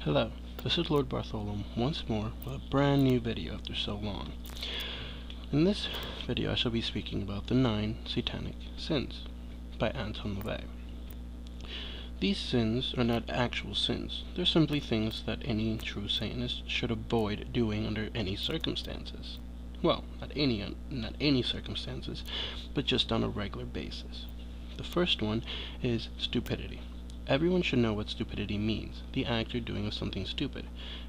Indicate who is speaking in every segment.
Speaker 1: Hello, this is Lord Bartholomew once more with a brand new video after so long. In this video I shall be speaking about the 9 Satanic Sins by Anton LaVey. These sins are not actual sins, they're simply things that any true Satanist should avoid doing under any circumstances. Well, not any circumstances, but just on a regular basis. The first one is stupidity. Everyone should know what stupidity means, the act or doing of something stupid.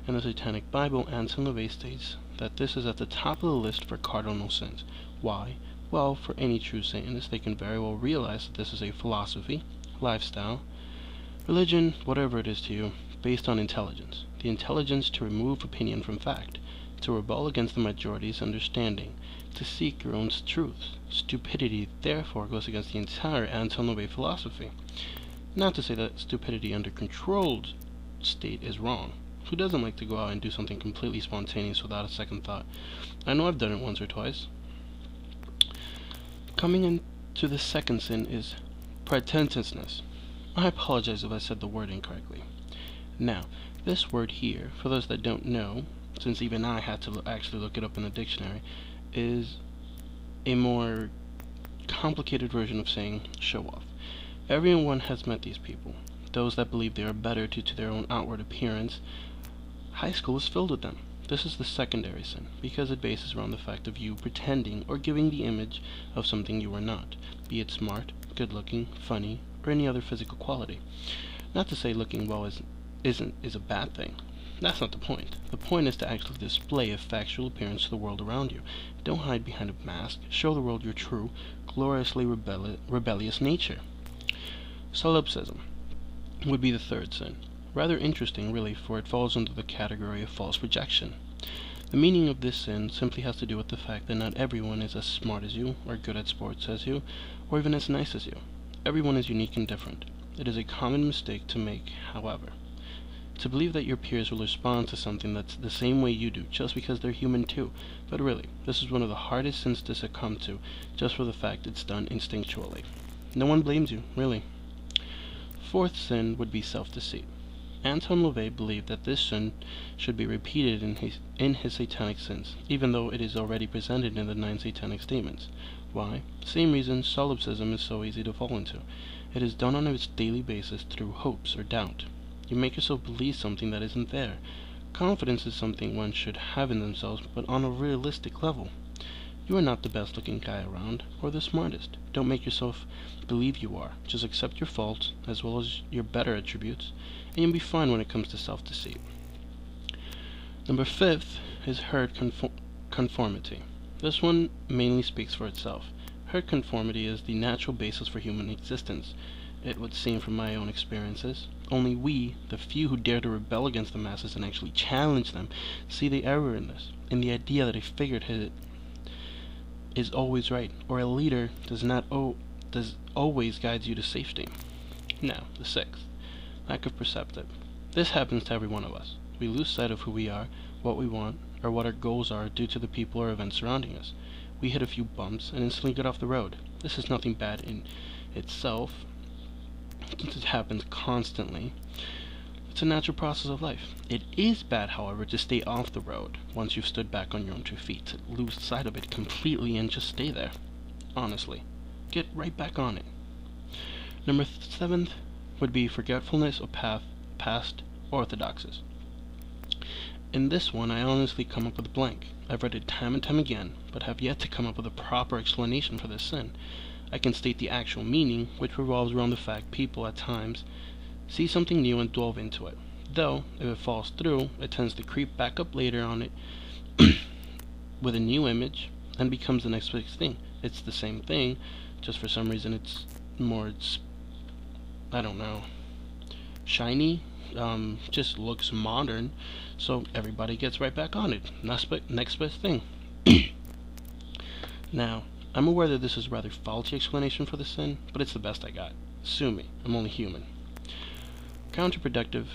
Speaker 1: In the Satanic Bible, Anton LaVey states that this is at the top of the list for cardinal sins. Why? Well, for any true Satanist, they can very well realize that this is a philosophy, lifestyle, religion, whatever it is to you, based on intelligence. The intelligence to remove opinion from fact, to rebel against the majority's understanding, to seek your own truth. Stupidity, therefore, goes against the entire Anton LaVey philosophy. Not to say that stupidity under controlled state is wrong. Who doesn't like to go out and do something completely spontaneous without a second thought? I know I've done it once or twice. Coming into the second sin is pretentiousness. I apologize if I said the word incorrectly. Now, this word here, for those that don't know, since even I had to actually look it up in the dictionary, is a more complicated version of saying show off. Everyone has met these people, those that believe they are better due to their own outward appearance. High school is filled with them. This is the secondary sin, because it bases around the fact of you pretending or giving the image of something you are not, be it smart, good-looking, funny, or any other physical quality. Not to say looking well is a bad thing. That's not the point. The point is to actually display a factual appearance to the world around you. Don't hide behind a mask. Show the world your true, gloriously rebellious nature. Solipsism would be the third sin. Rather interesting, really, for it falls under the category of false projection. The meaning of this sin simply has to do with the fact that not everyone is as smart as you, or good at sports as you, or even as nice as you. Everyone is unique and different. It is a common mistake to make, however. To believe that your peers will respond to something that's the same way you do, just because they're human too. But really, this is one of the hardest sins to succumb to, just for the fact it's done instinctually. No one blames you, really. Fourth sin would be self-deceit. Anton LaVey believed that this sin should be repeated in his satanic sins, even though it is already presented in the 9 satanic statements. Why? Same reason solipsism is so easy to fall into. It is done on a daily basis through hopes or doubt. You make yourself believe something that isn't there. Confidence is something one should have in themselves, but on a realistic level. You are not the best looking guy around, or the smartest. Don't make yourself believe you are. Just accept your faults, as well as your better attributes, and you'll be fine when it comes to self-deceit. Number 5 is herd conformity. This one mainly speaks for itself. Herd conformity is the natural basis for human existence. It would seem from my own experiences. Only we, the few who dare to rebel against the masses and actually challenge them, see the error in this, in the idea that a figurehead is always right, or a leader does always guide you to safety. Now, the 6th, lack of perceptive. This happens to every one of us. We lose sight of who we are, what we want, or what our goals are due to the people or events surrounding us. We hit a few bumps and instantly get off the road. This is nothing bad in itself, since it happens constantly. It's a natural process of life. It is bad, however, to stay off the road once you've stood back on your own 2 feet, to lose sight of it completely and just stay there. Honestly, get right back on it. Number 7th would be forgetfulness of past orthodoxies. In this one, I honestly come up with a blank. I've read it time and time again, but have yet to come up with a proper explanation for this sin. I can state the actual meaning, which revolves around the fact people, at times, see something new and delve into it. Though, if it falls through, it tends to creep back up later on it with a new image and becomes the next big thing. It's the same thing, just for some reason it's I don't know, shiny, just looks modern, so everybody gets right back on it. Next best thing. Now, I'm aware that this is a rather faulty explanation for the sin, but it's the best I got. Sue me, I'm only human. Counterproductive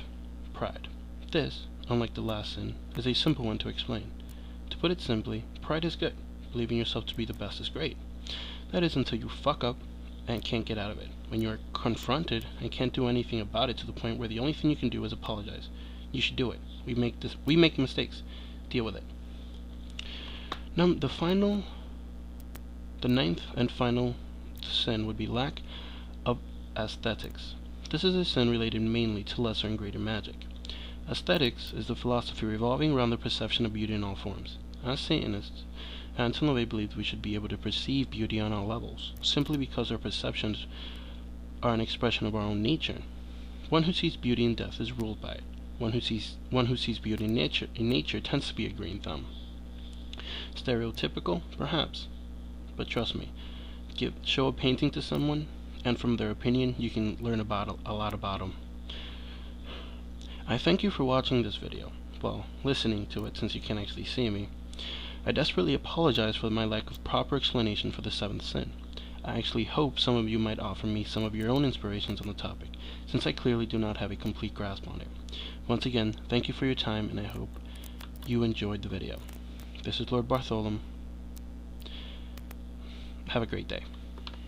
Speaker 1: pride. This, unlike the last sin, is a simple one to explain. To put it simply, pride is good. Believing yourself to be the best is great. That is until you fuck up and can't get out of it. When you are confronted and can't do anything about it to the point where the only thing you can do is apologize. You should do it. We make mistakes. Deal with it. Now, the ninth and final sin would be lack of aesthetics. This is a sin related mainly to lesser and greater magic. Aesthetics is the philosophy revolving around the perception of beauty in all forms. As Satanists, Anton and LaVey believed we should be able to perceive beauty on all levels, simply because our perceptions are an expression of our own nature. One who sees beauty in death is ruled by it. One who sees beauty in nature tends to be a green thumb. Stereotypical, perhaps, but trust me, show a painting to someone, and from their opinion, you can learn a lot about them. I thank you for watching this video. Well, listening to it, since you can't actually see me. I desperately apologize for my lack of proper explanation for the seventh sin. I actually hope some of you might offer me some of your own inspirations on the topic, since I clearly do not have a complete grasp on it. Once again, thank you for your time, and I hope you enjoyed the video. This is Lord Bartholom. Have a great day.